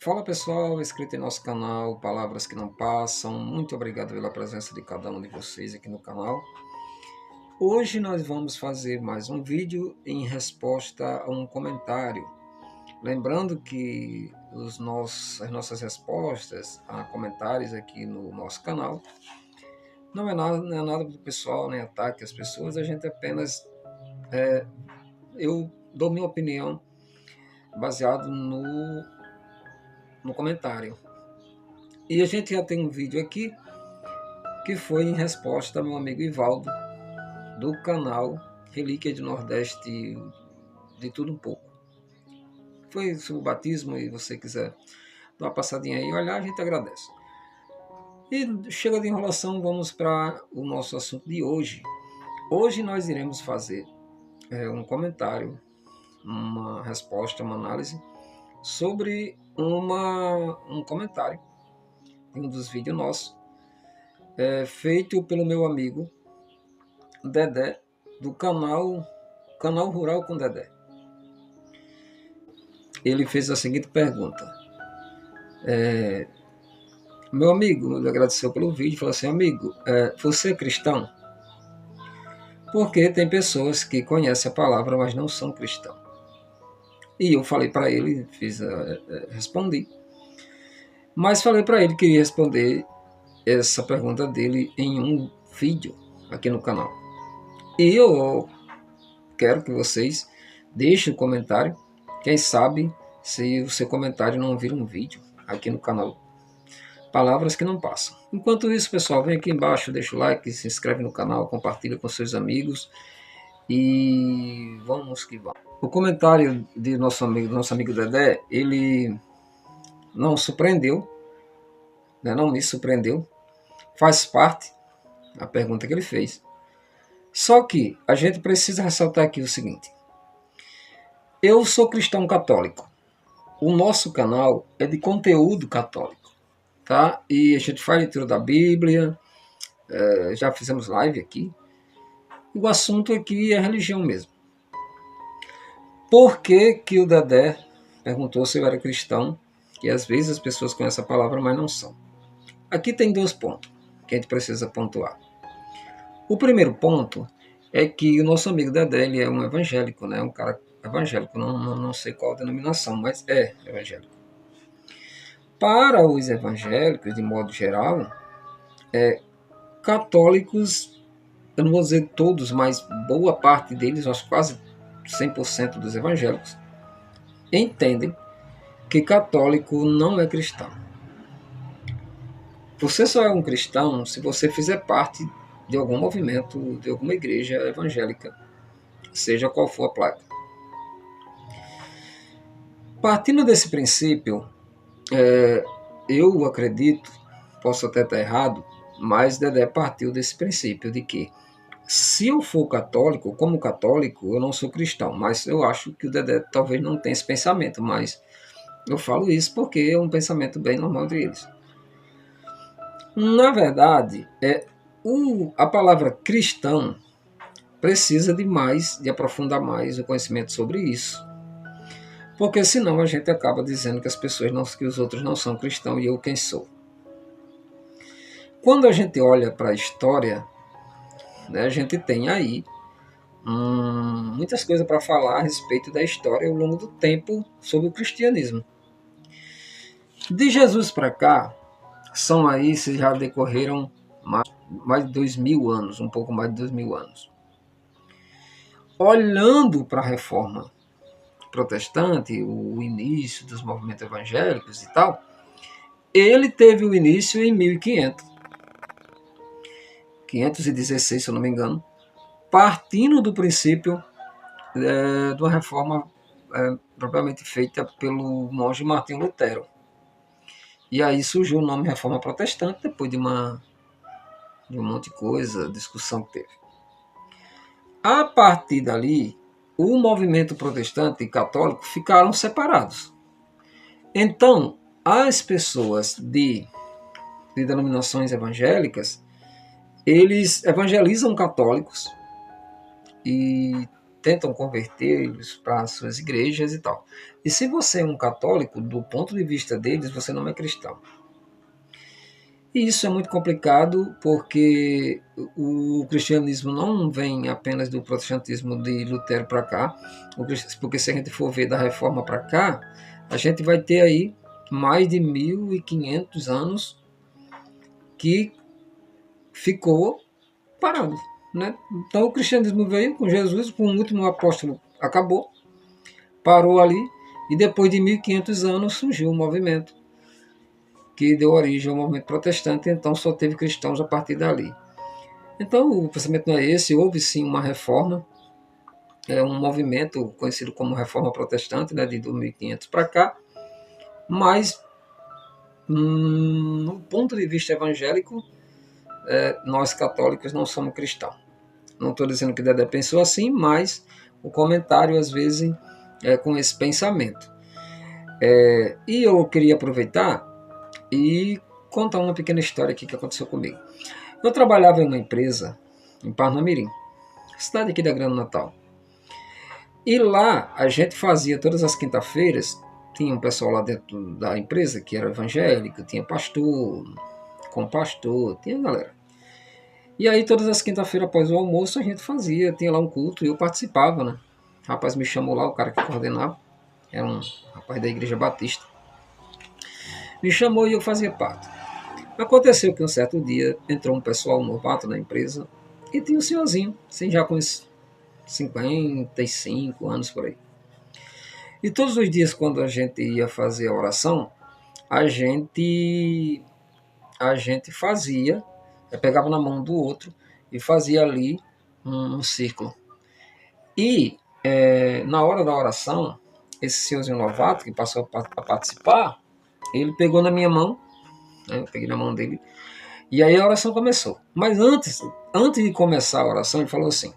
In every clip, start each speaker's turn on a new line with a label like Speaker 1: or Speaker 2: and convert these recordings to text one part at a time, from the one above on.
Speaker 1: Fala pessoal, inscrito em nosso canal Palavras que Não Passam, muito obrigado pela presença de cada um de vocês aqui no canal. Hoje nós vamos fazer mais um vídeo em resposta a um comentário. Lembrando que as nossas respostas a comentários aqui no nosso canal não é nada do pessoal, nem ataque às pessoas, a gente apenas, eu dou minha opinião baseado no comentário. E a gente já tem um vídeo aqui que foi em resposta ao meu amigo Ivaldo, do canal Relíquia de Nordeste de Tudo Um Pouco. Foi sobre o batismo e você quiser dar uma passadinha aí e olhar, a gente agradece. E chega de enrolação, vamos para o nosso assunto de hoje. Hoje nós iremos fazer um comentário, uma resposta, uma análise sobre um comentário em um dos vídeos nossos, feito pelo meu amigo Dedé, do canal Rural com Dedé. Ele fez a seguinte pergunta. Meu amigo, ele agradeceu pelo vídeo, falou assim: amigo, você é cristão? Porque tem pessoas que conhecem a palavra, mas não são cristãos. E eu falei para ele, respondi. Mas falei para ele que iria responder essa pergunta dele em um vídeo aqui no canal. E eu quero que vocês deixem um comentário. Quem sabe se o seu comentário não vira um vídeo aqui no canal Palavras que Não Passam. Enquanto isso, pessoal, vem aqui embaixo, deixa o like, se inscreve no canal, compartilha com seus amigos e vamos que vamos. O comentário de nosso amigo Dedé, ele não surpreendeu, né, não me surpreendeu, faz parte da pergunta que ele fez. Só que a gente precisa ressaltar aqui o seguinte: eu sou cristão católico. O nosso canal é de conteúdo católico, tá? E a gente faz leitura da Bíblia, já fizemos live aqui. E o assunto aqui é religião mesmo. Por que que o Dedé perguntou se eu era cristão? Que às vezes as pessoas conhecem a palavra, mas não são. Aqui tem dois pontos que a gente precisa pontuar. O primeiro ponto é que o nosso amigo Dedé, ele é um evangélico, né? Um cara evangélico, não sei qual a denominação, mas é evangélico. Para os evangélicos, de modo geral, católicos, eu não vou dizer todos, mas boa parte deles, acho quase 100% dos evangélicos, entendem que católico não é cristão. Você só é um cristão se você fizer parte de algum movimento, de alguma igreja evangélica, seja qual for a placa. Partindo desse princípio, eu acredito, posso até estar errado, mas Dedé partiu desse princípio de que se eu for católico, como católico, eu não sou cristão, mas eu acho que o Dedé talvez não tenha esse pensamento, mas eu falo isso porque é um pensamento bem normal deles. Na verdade, a palavra cristão precisa de aprofundar mais o conhecimento sobre isso. Porque senão a gente acaba dizendo que que os outros não são cristãos e eu quem sou. Quando a gente olha para a história, né, a gente tem aí muitas coisas para falar a respeito da história ao longo do tempo sobre o cristianismo. De Jesus para cá, se já decorreram mais de 2000 anos, um pouco mais de 2000 anos. Olhando para a reforma protestante, o início dos movimentos evangélicos e tal, ele teve o início em 1500, 516, se eu não me engano, partindo do princípio de uma reforma propriamente feita pelo monge Martinho Lutero. E aí surgiu o nome Reforma Protestante, depois de um monte de coisa, discussão que teve. A partir dali, o movimento protestante e católico ficaram separados. Então, as pessoas de denominações evangélicas, eles evangelizam católicos e tentam convertê-los para as suas igrejas e tal. E se você é um católico, do ponto de vista deles, você não é cristão. E isso é muito complicado porque o cristianismo não vem apenas do protestantismo de Lutero para cá, porque se a gente for ver da reforma para cá, a gente vai ter aí mais de 1500 anos que ficou parado, né? Então o cristianismo veio com Jesus, com o último apóstolo acabou, parou ali, e depois de 1500 anos surgiu um movimento que deu origem ao movimento protestante, então só teve cristãos a partir dali. Então o pensamento não é esse, houve sim uma reforma, é um movimento conhecido como Reforma Protestante, né, de 1500 para cá, mas no ponto de vista evangélico, nós católicos não somos cristãos. Não estou dizendo que Dedé pensou assim, mas o comentário às vezes é com esse pensamento. E eu queria aproveitar e contar uma pequena história aqui que aconteceu comigo. Eu trabalhava em uma empresa em Parnamirim, cidade aqui da Grande Natal. E lá a gente fazia todas as quinta-feiras, tinha um pessoal lá dentro da empresa que era evangélico, tinha pastor, compastor, tinha galera. E aí todas as quinta-feiras após o almoço a gente fazia, tinha lá um culto e eu participava, né? O rapaz me chamou lá, o cara que coordenava, era um rapaz da Igreja Batista. Me chamou e eu fazia parte. Aconteceu que um certo dia entrou um pessoal novato na empresa e tinha um senhorzinho, assim, já com uns 55 anos por aí. E todos os dias quando a gente ia fazer a oração, a gente fazia, pegava na mão do outro e fazia ali um círculo. E na hora da oração, esse senhorzinho novato que passou a participar, ele pegou na minha mão, né, eu peguei na mão dele, e aí a oração começou. Mas antes de começar a oração, ele falou assim: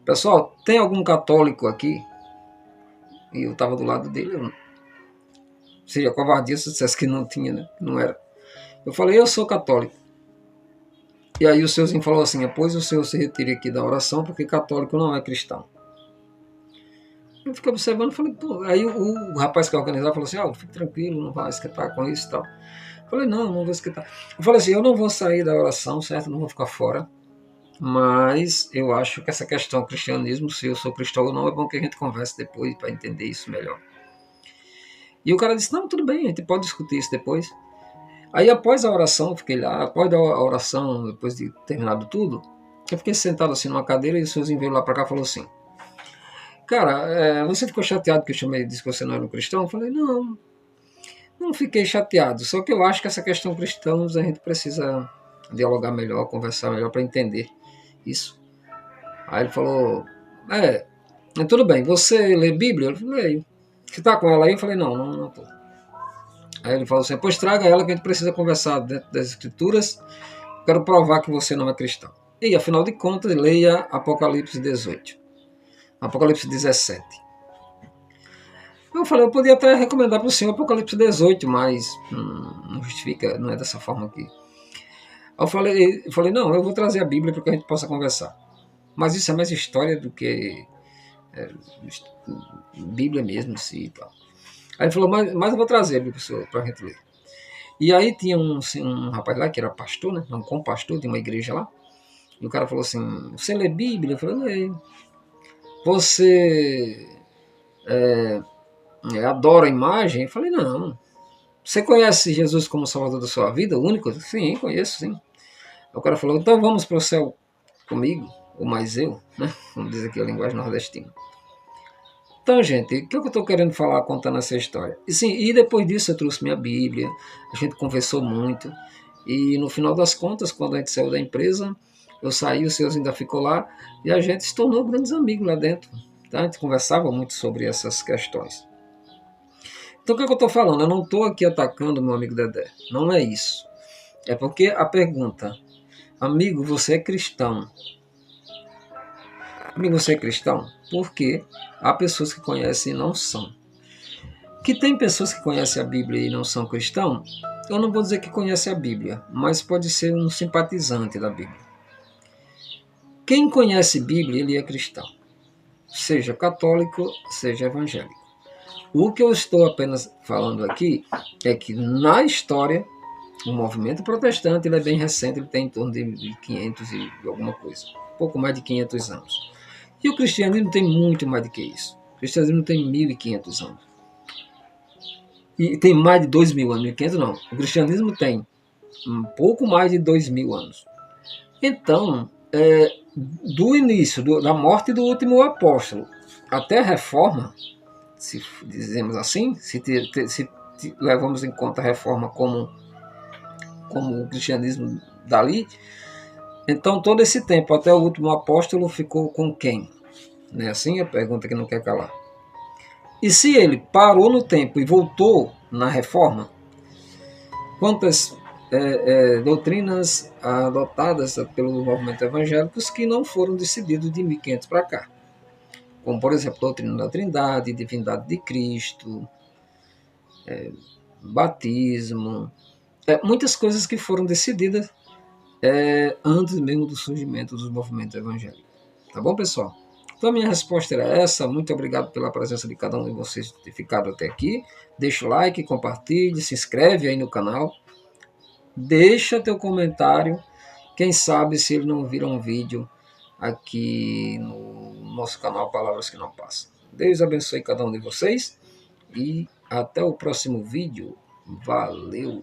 Speaker 1: pessoal, tem algum católico aqui? E eu estava do lado dele. Seria covardia se eu dissesse que não tinha, né? Não era. Eu falei: eu sou católico. E aí o senhorzinho falou assim: pois o senhor se retire aqui da oração, porque católico não é cristão. Eu fiquei observando, falei: pô. Aí o rapaz que organizava falou assim: fique tranquilo, não vai esquentar com isso e tal. Eu falei: não vou esquentar. Eu falei assim: eu não vou sair da oração, certo? Não vou ficar fora. Mas eu acho que essa questão cristianismo, se eu sou cristão ou não, é bom que a gente converse depois para entender isso melhor. E o cara disse: não, tudo bem, a gente pode discutir isso depois. Aí após a oração, eu fiquei lá, após a oração, depois de terminado tudo, eu fiquei sentado assim numa cadeira e o senhorzinho veio lá para cá e falou assim: cara, você ficou chateado que eu chamei, disse que você não era um cristão? Eu falei: não fiquei chateado, só que eu acho que essa questão cristãos a gente precisa dialogar melhor, conversar melhor para entender isso. Aí ele falou: tudo bem, você lê Bíblia? Eu falei: leio. Você está com ela aí? Eu falei: não estou. Aí ele falou assim: pois traga ela que a gente precisa conversar dentro das escrituras, quero provar que você não é cristão. E afinal de contas, leia Apocalipse 18. Apocalipse 17. Eu falei: eu podia até recomendar para o senhor Apocalipse 18, mas não justifica, não é dessa forma aqui. Eu falei: não, eu vou trazer a Bíblia para que a gente possa conversar. Mas isso é mais história do que Bíblia mesmo, assim, e tal. Aí ele falou: mas eu vou trazer para a gente ler. E aí tinha um rapaz lá que era pastor, né? Um compastor de uma igreja lá. E o cara falou assim: você lê Bíblia? Eu falei: leio. Você adora a imagem? Eu falei: não. Você conhece Jesus como Salvador da sua vida, o único? Sim, conheço, sim. O cara falou: então vamos para o céu comigo, ou mais eu, né? Vamos dizer aqui a linguagem nordestina. Então, gente, o que eu estou querendo falar contando essa história? E, sim, e depois disso eu trouxe minha Bíblia, a gente conversou muito, e no final das contas, quando a gente saiu da empresa, eu saí, o Seus ainda ficou lá, e a gente se tornou grandes amigos lá dentro. Tá? A gente conversava muito sobre essas questões. Então, o que eu estou falando? Eu não estou aqui atacando meu amigo Dedé, não é isso. É porque a pergunta: amigo, você é cristão? Amigo, você é cristão? Porque há pessoas que conhecem e não são. Que tem pessoas que conhecem a Bíblia e não são cristãos, eu não vou dizer que conhece a Bíblia, mas pode ser um simpatizante da Bíblia. Quem conhece Bíblia, ele é cristão. seja católico, seja evangélico. O que eu estou apenas falando aqui é que na história o movimento protestante ele é bem recente, ele tem em torno de 500 e alguma coisa, pouco mais de 500 anos. E o cristianismo tem muito mais do que isso. O cristianismo tem 1.500 anos. E tem mais de 2.000 anos, 1.500 não. O cristianismo tem um pouco mais de 2.000 anos. Então, do início, da morte do último apóstolo, até a reforma, se dizemos assim, se levamos em conta a reforma como o cristianismo dali, então todo esse tempo, até o último apóstolo, ficou com quem? Não é assim a pergunta que não quer calar. E se ele parou no tempo e voltou na reforma, quantas doutrinas adotadas pelo movimento evangélico que não foram decididas de 1500 para cá? Como, por exemplo, a doutrina da Trindade, divindade de Cristo, batismo, muitas coisas que foram decididas antes mesmo do surgimento dos movimentos evangélicos. Tá bom, pessoal? Então, a minha resposta era essa. Muito obrigado pela presença de cada um de vocês ter ficado até aqui. Deixa o like, compartilhe, se inscreve aí no canal. Deixa teu comentário. Quem sabe se ele não vira um vídeo aqui no nosso canal Palavras que Não Passam. Deus abençoe cada um de vocês e até o próximo vídeo. Valeu!